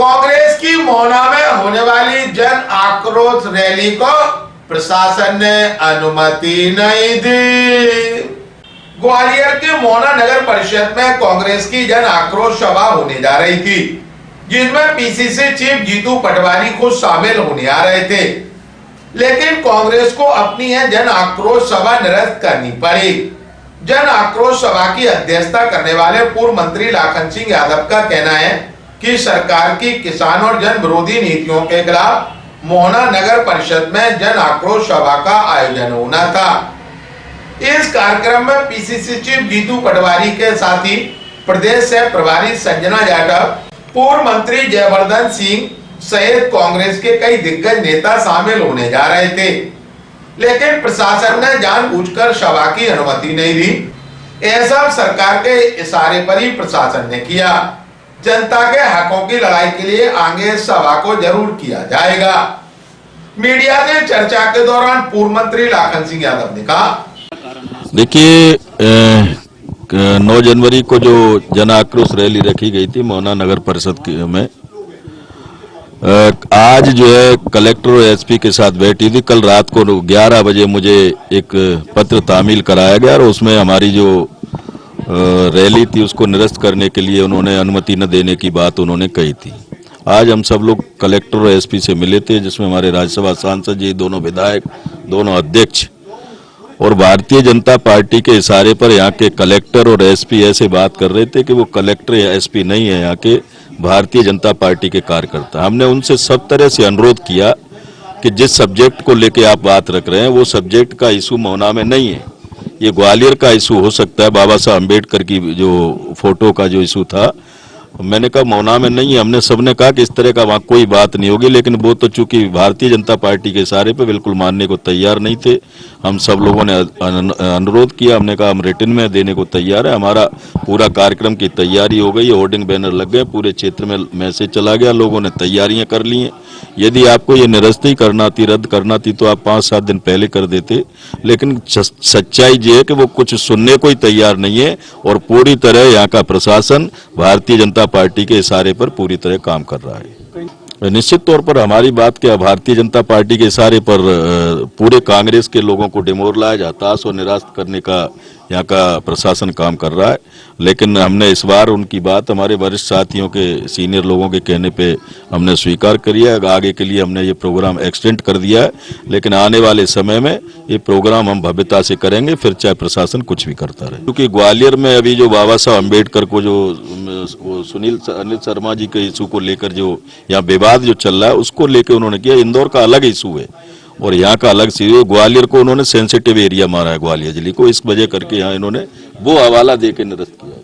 कांग्रेस की मोहना में होने वाली जन आक्रोश रैली को प्रशासन ने अनुमति नहीं दी। ग्वालियर के मोहना नगर परिषद में कांग्रेस की जन आक्रोश सभा होने जा रही थी, जिसमें पीसीसी चीफ जीतू पटवारी खुद शामिल होने आ रहे थे, लेकिन कांग्रेस को अपनी यह जन आक्रोश सभा निरस्त करनी पड़ी। जन आक्रोश सभा की अध्यक्षता करने वाले पूर्व मंत्री लाखन सिंह यादव का कहना है कि सरकार की किसान और जन विरोधी नीतियों के खिलाफ मोहना नगर परिषद में जन आक्रोश सभा का आयोजन होना था। इस कार्यक्रम में पीसीसी चीफ जीतू पटवारी के साथ ही प्रदेश से प्रभारी संजना यादव, पूर्व मंत्री जयवर्धन सिंह सहित कांग्रेस के कई दिग्गज नेता शामिल होने जा रहे थे, लेकिन प्रशासन ने जानबूझकर सभा की अनुमति नहीं दी। ऐसा सरकार के इशारे पर ही प्रशासन ने किया। जनता के हकों की लड़ाई के लिए आगे सभा को जरूर किया जाएगा। मीडिया से चर्चा के दौरान पूर्व मंत्री लाखन सिंह यादव ने कहा, देखिए 9 जनवरी को जो जन आक्रोश रैली रखी गई थी मोहना नगर परिषद में, आज जो है कलेक्टर और एसपी के साथ बैठी थी। कल रात को 11 बजे मुझे एक पत्र तामील कराया गया और उसमें हमारी जो रैली थी उसको निरस्त करने के लिए उन्होंने अनुमति न देने की बात उन्होंने कही थी। आज हम सब लोग कलेक्टर और एसपी से मिले थे, जिसमें हमारे राज्यसभा सांसद जी, दोनों विधायक, दोनों अध्यक्ष और भारतीय जनता पार्टी के इशारे पर यहाँ के कलेक्टर और एसपी ऐसे बात कर रहे थे कि वो कलेक्टर या एसपी नहीं है, यहाँ के भारतीय जनता पार्टी के कार्यकर्ता। हमने उनसे सब तरह से अनुरोध किया कि जिस सब्जेक्ट को लेके आप बात रख रहे हैं वो सब्जेक्ट का इशू मोहना में नहीं है, ये ग्वालियर का इशू हो सकता है। बाबा साहब अम्बेडकर की जो फोटो का जो इशू था, मैंने कहा मोहना में नहीं है। हमने सबने कहा कि इस तरह का वहाँ कोई बात नहीं होगी, लेकिन वो तो चूंकि भारतीय जनता पार्टी के इशारे पे बिल्कुल मानने को तैयार नहीं थे। हम सब लोगों ने अनुरोध किया, हमने कहा हम रिटर्न में देने को तैयार है। हमारा पूरा कार्यक्रम की तैयारी हो गई, होर्डिंग बैनर लग गए, पूरे क्षेत्र में मैसेज चला गया, लोगों ने तैयारियां कर ली हैं। यदि आपको ये निरस्त ही करना थी, रद्द करना थी, तो आप 5-7 दिन पहले कर देते, लेकिन सच्चाई ये है कि वो कुछ सुनने को ही तैयार नहीं है और पूरी तरह यहाँ का प्रशासन भारतीय जनता पार्टी के इशारे पर पूरी तरह काम कर रहा है। निश्चित तौर पर हमारी बात क्या, भारतीय जनता पार्टी के इशारे पर पूरे कांग्रेस के लोगों को डिमोरलाइज, हताश और निराश करने का यहाँ का प्रशासन काम कर रहा है। लेकिन हमने इस बार उनकी बात हमारे वरिष्ठ साथियों के, सीनियर लोगों के कहने पे हमने स्वीकार करी है। आगे के लिए हमने ये प्रोग्राम एक्सटेंड कर दिया है, लेकिन आने वाले समय में ये प्रोग्राम हम भव्यता से करेंगे, फिर चाहे प्रशासन कुछ भी करता रहे। क्योंकि ग्वालियर में अभी जो बाबा साहब अम्बेडकर को जो अनिल शर्मा जी के इशू को लेकर जो यहाँ विवाद जो चल रहा है उसको लेकर उन्होंने किया। इंदौर का अलग इशू है और यहाँ का अलग सी, ग्वालियर को उन्होंने सेंसिटिव एरिया मारा है, ग्वालियर जिले को, इस वजह करके यहाँ इन्होंने वो हवाला दे के निरस्त किया।